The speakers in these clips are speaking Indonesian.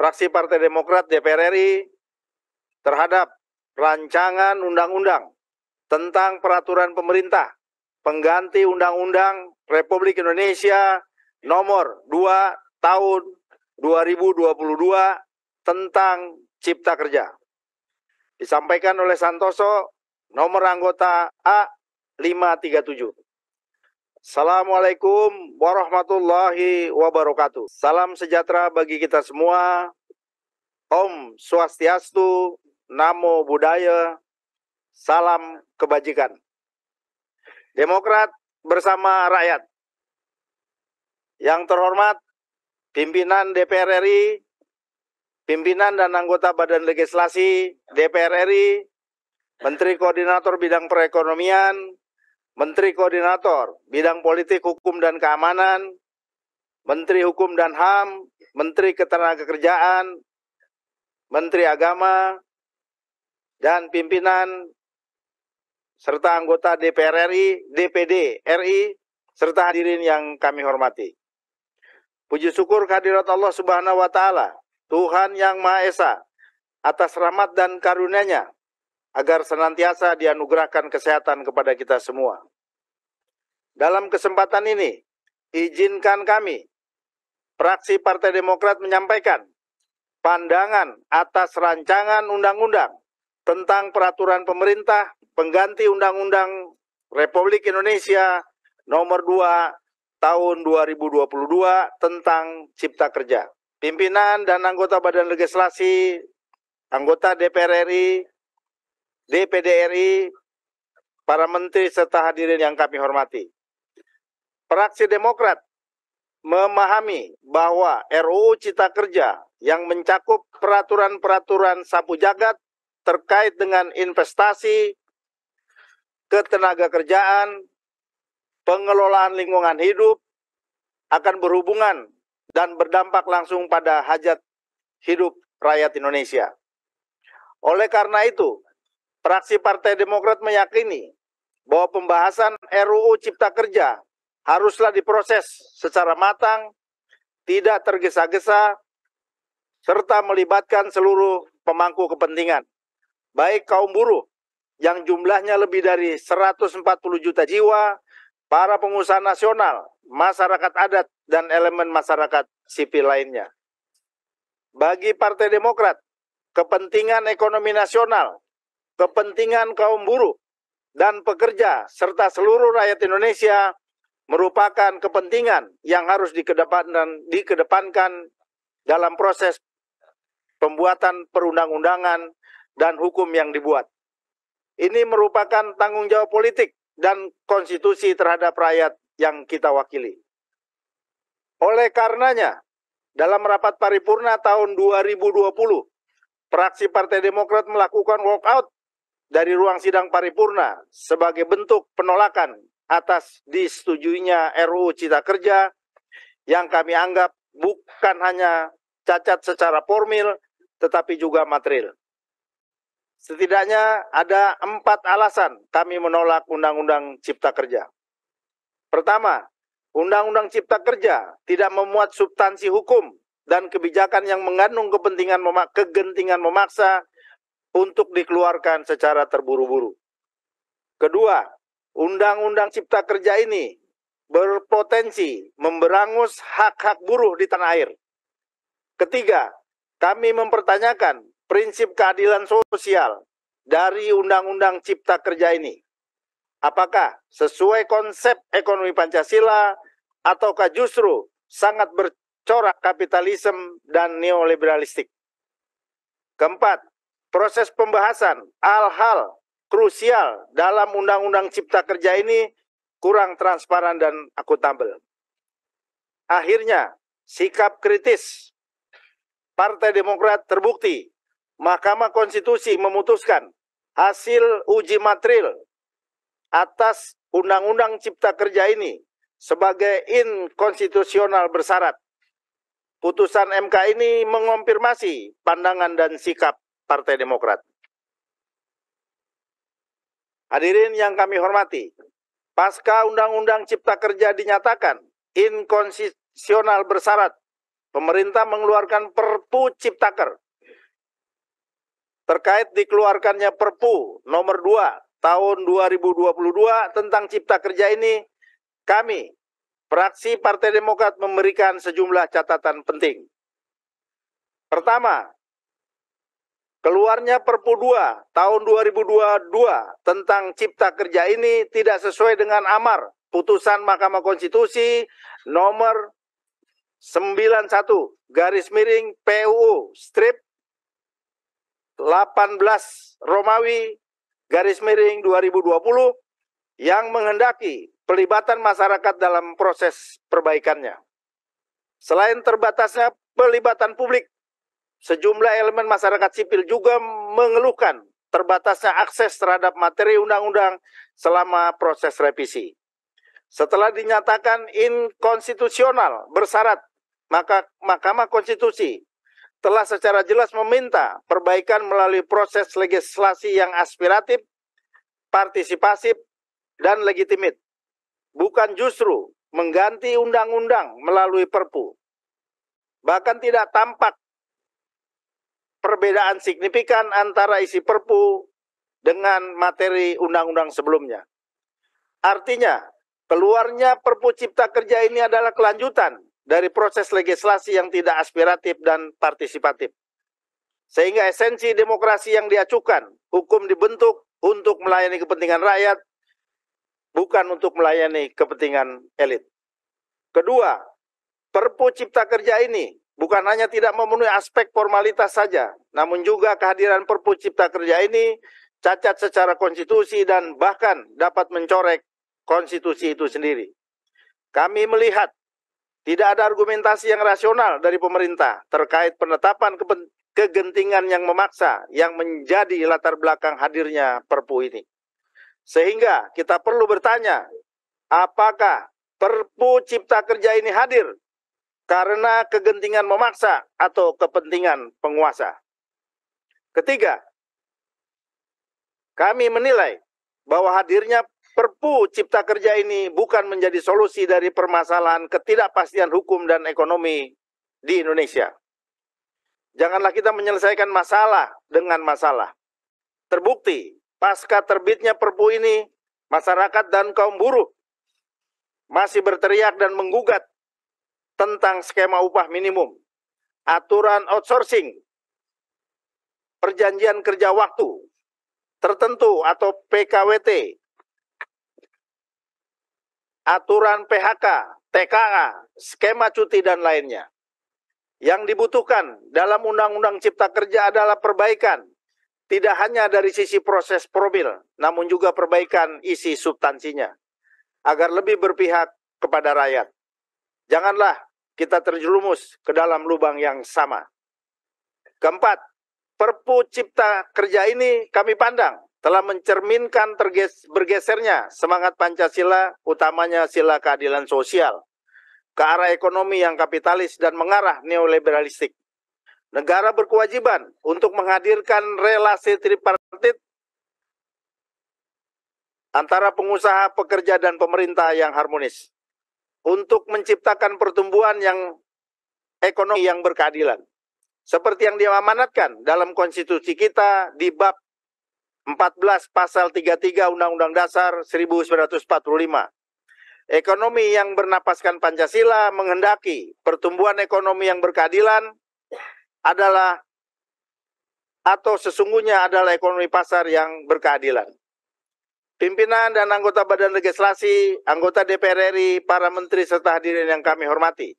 fraksi Partai Demokrat DPR RI terhadap rancangan undang-undang tentang peraturan pemerintah pengganti Undang-Undang Republik Indonesia nomor 2 tahun 2022 tentang Cipta Kerja. Disampaikan oleh Santoso, nomor anggota A537. Assalamualaikum warahmatullahi wabarakatuh. Salam sejahtera bagi kita semua. Om Swastiastu, Namo Buddhaya, salam kebajikan. Demokrat bersama rakyat. Yang terhormat, pimpinan DPR RI, pimpinan dan anggota Badan Legislasi DPR RI, Menteri Koordinator Bidang Perekonomian, Menteri Koordinator Bidang Politik, Hukum, dan Keamanan, Menteri Hukum dan HAM, Menteri Ketenagakerjaan, Menteri Agama, dan pimpinan serta anggota DPR RI, DPD RI, serta hadirin yang kami hormati. Puji syukur kehadirat Allah Subhanahu wa Ta'ala, Tuhan yang Maha Esa, atas rahmat dan karunia-Nya, agar senantiasa dianugerahkan kesehatan kepada kita semua. Dalam kesempatan ini, izinkan kami, fraksi Partai Demokrat, menyampaikan pandangan atas rancangan undang-undang tentang peraturan pemerintah pengganti Undang-Undang Republik Indonesia nomor 2 tahun 2022 tentang Cipta Kerja. Pimpinan dan anggota Badan Legislasi, anggota DPR RI, DPD RI, para menteri serta hadirin yang kami hormati. Fraksi Demokrat memahami bahwa RUU Cipta Kerja yang mencakup peraturan-peraturan sapu jagat terkait dengan investasi, ketenagakerjaan, pengelolaan lingkungan hidup akan berhubungan dan berdampak langsung pada hajat hidup rakyat Indonesia. Oleh karena itu, fraksi Partai Demokrat meyakini bahwa pembahasan RUU Cipta Kerja haruslah diproses secara matang, tidak tergesa-gesa, serta melibatkan seluruh pemangku kepentingan, baik kaum buruh yang jumlahnya lebih dari 140 juta jiwa, para pengusaha nasional, masyarakat adat, dan elemen masyarakat sipil lainnya. Bagi Partai Demokrat, kepentingan ekonomi nasional, kepentingan kaum buruh dan pekerja serta seluruh rakyat Indonesia merupakan kepentingan yang harus dikedepankan dalam proses pembuatan perundang-undangan dan hukum yang dibuat. Ini merupakan tanggung jawab politik dan konstitusi terhadap rakyat yang kita wakili. Oleh karenanya, dalam rapat paripurna tahun 2020, fraksi Partai Demokrat melakukan walkout dari ruang sidang paripurna sebagai bentuk penolakan atas disetujuinya RUU Cipta Kerja yang kami anggap bukan hanya cacat secara formil, tetapi juga material. Setidaknya ada 4 alasan kami menolak Undang-Undang Cipta Kerja. Pertama, Undang-Undang Cipta Kerja tidak memuat substansi hukum dan kebijakan yang mengandung kegentingan memaksa untuk dikeluarkan secara terburu-buru. Kedua, Undang-Undang Cipta Kerja ini berpotensi memberangus hak-hak buruh di tanah air. Ketiga, kami mempertanyakan prinsip keadilan sosial dari Undang-Undang Cipta Kerja ini. Apakah sesuai konsep ekonomi Pancasila ataukah justru sangat bercorak kapitalisme dan neoliberalistik? Keempat, proses pembahasan hal-hal krusial dalam Undang-Undang Cipta Kerja ini kurang transparan dan akuntabel. Akhirnya, sikap kritis Partai Demokrat terbukti. Mahkamah Konstitusi memutuskan hasil uji material atas Undang-Undang Cipta Kerja ini sebagai inkonstitusional bersyarat. Putusan MK ini mengonfirmasi pandangan dan sikap Partai Demokrat. Hadirin yang kami hormati, pasca Undang-Undang Cipta Kerja dinyatakan inkonstitusional bersyarat, pemerintah mengeluarkan Perpu Ciptaker terkait dikeluarkannya Perpu nomor 2 tahun 2022 tentang Cipta Kerja ini, kami, fraksi Partai Demokrat memberikan sejumlah catatan penting. Pertama, keluarnya Perpu 2 tahun 2022 tentang Cipta Kerja ini tidak sesuai dengan amar putusan Mahkamah Konstitusi nomor 91 garis miring PUU strip 18 Romawi garis miring 2020 yang menghendaki pelibatan masyarakat dalam proses perbaikannya. Selain terbatasnya pelibatan publik, sejumlah elemen masyarakat sipil juga mengeluhkan terbatasnya akses terhadap materi undang-undang selama proses revisi. Setelah dinyatakan inkonstitusional bersyarat, maka Mahkamah Konstitusi telah secara jelas meminta perbaikan melalui proses legislasi yang aspiratif, partisipasif, dan legitimit, bukan justru mengganti undang-undang melalui Perpu. Bahkan tidak tampak perbedaan signifikan antara isi Perpu dengan materi undang-undang sebelumnya. Artinya, keluarnya Perpu Cipta Kerja ini adalah kelanjutan dari proses legislasi yang tidak aspiratif dan partisipatif. Sehingga esensi demokrasi yang diacukan, hukum dibentuk untuk melayani kepentingan rakyat, bukan untuk melayani kepentingan elit. Kedua, Perpu Cipta Kerja ini bukan hanya tidak memenuhi aspek formalitas saja, namun juga kehadiran Perpu Cipta Kerja ini cacat secara konstitusi dan bahkan dapat mencoreng konstitusi itu sendiri. Kami melihat tidak ada argumentasi yang rasional dari pemerintah terkait penetapan kegentingan yang memaksa yang menjadi latar belakang hadirnya Perpu ini. Sehingga kita perlu bertanya, apakah Perpu Cipta Kerja ini hadir karena kegentingan memaksa atau kepentingan penguasa? Ketiga, kami menilai bahwa hadirnya Perpu Cipta Kerja ini bukan menjadi solusi dari permasalahan ketidakpastian hukum dan ekonomi di Indonesia. Janganlah kita menyelesaikan masalah dengan masalah. Terbukti, pasca terbitnya Perpu ini, masyarakat dan kaum buruh masih berteriak dan menggugat tentang skema upah minimum, aturan outsourcing, perjanjian kerja waktu tertentu atau PKWT, aturan PHK, TKA, skema cuti, dan lainnya. Yang dibutuhkan dalam Undang-Undang Cipta Kerja adalah perbaikan, tidak hanya dari sisi proses formil, namun juga perbaikan isi substansinya, agar lebih berpihak kepada rakyat. Janganlah kita terjerumus ke dalam lubang yang sama. Keempat, Perpu Cipta Kerja ini kami pandang telah mencerminkan bergesernya semangat Pancasila, utamanya sila keadilan sosial, ke arah ekonomi yang kapitalis dan mengarah neoliberalistik. Negara berkewajiban untuk menghadirkan relasi tripartit antara pengusaha, pekerja, dan pemerintah yang harmonis untuk menciptakan pertumbuhan yang ekonomi yang berkeadilan. Seperti yang diamanatkan dalam konstitusi kita di bab 14 pasal 33 Undang-Undang Dasar 1945. Ekonomi yang bernapaskan Pancasila menghendaki pertumbuhan ekonomi yang berkeadilan adalah atau sesungguhnya adalah ekonomi pasar yang berkeadilan. Pimpinan dan anggota Badan Legislasi, anggota DPR RI, para menteri serta hadirin yang kami hormati.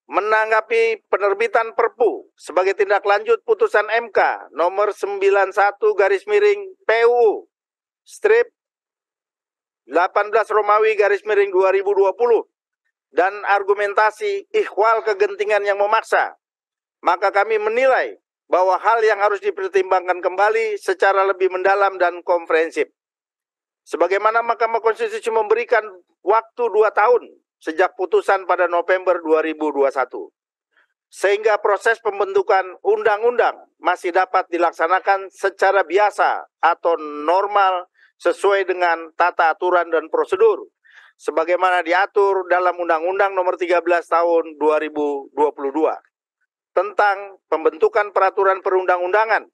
Menanggapi penerbitan Perpu sebagai tindak lanjut putusan MK nomor 91 garis miring PUU strip 18 Romawi garis miring 2020 dan argumentasi ikhwal kegentingan yang memaksa, maka kami menilai bahwa hal yang harus dipertimbangkan kembali secara lebih mendalam dan komprehensif. Sebagaimana Mahkamah Konstitusi memberikan waktu 2 tahun sejak putusan pada November 2021. Sehingga proses pembentukan undang-undang masih dapat dilaksanakan secara biasa atau normal sesuai dengan tata aturan dan prosedur sebagaimana diatur dalam Undang-Undang Nomor 13 Tahun 2022. tentang pembentukan peraturan perundang-undangan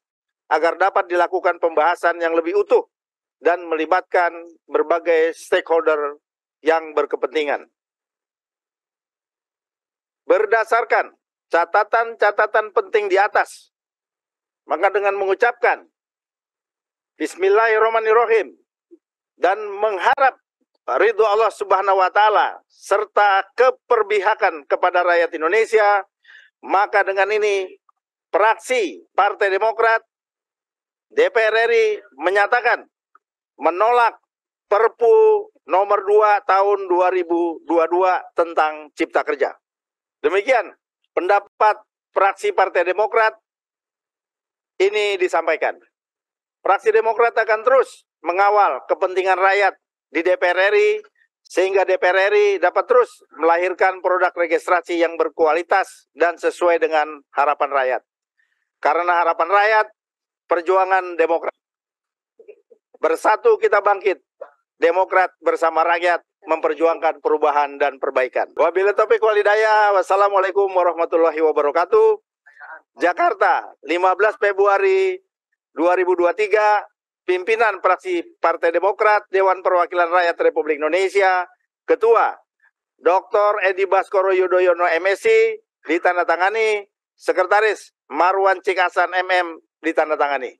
agar dapat dilakukan pembahasan yang lebih utuh dan melibatkan berbagai stakeholder yang berkepentingan. Berdasarkan catatan-catatan penting di atas, maka dengan mengucapkan Bismillahirrahmanirrahim dan mengharap ridho Allah Subhanahu wa Ta'ala serta keperbihakan kepada rakyat Indonesia, maka dengan ini fraksi Partai Demokrat DPR RI menyatakan menolak Perpu nomor 2 tahun 2022 tentang Cipta Kerja. Demikian pendapat fraksi Partai Demokrat ini disampaikan. Fraksi Demokrat akan terus mengawal kepentingan rakyat di DPR RI sehingga DPR RI dapat terus melahirkan produk registrasi yang berkualitas dan sesuai dengan harapan rakyat. Karena harapan rakyat, perjuangan Demokrat. Bersatu kita bangkit. Demokrat bersama rakyat memperjuangkan perubahan dan perbaikan. Wabillahi taufiq wal hidayah. Wassalamualaikum warahmatullahi wabarakatuh. Jakarta, 15 Februari 2023. Pimpinan fraksi Partai Demokrat, Dewan Perwakilan Rakyat Republik Indonesia, Ketua Dr. Edi Baskoro Yudhoyono MSc ditandatangani, Sekretaris Marwan Cikasan MM ditandatangani.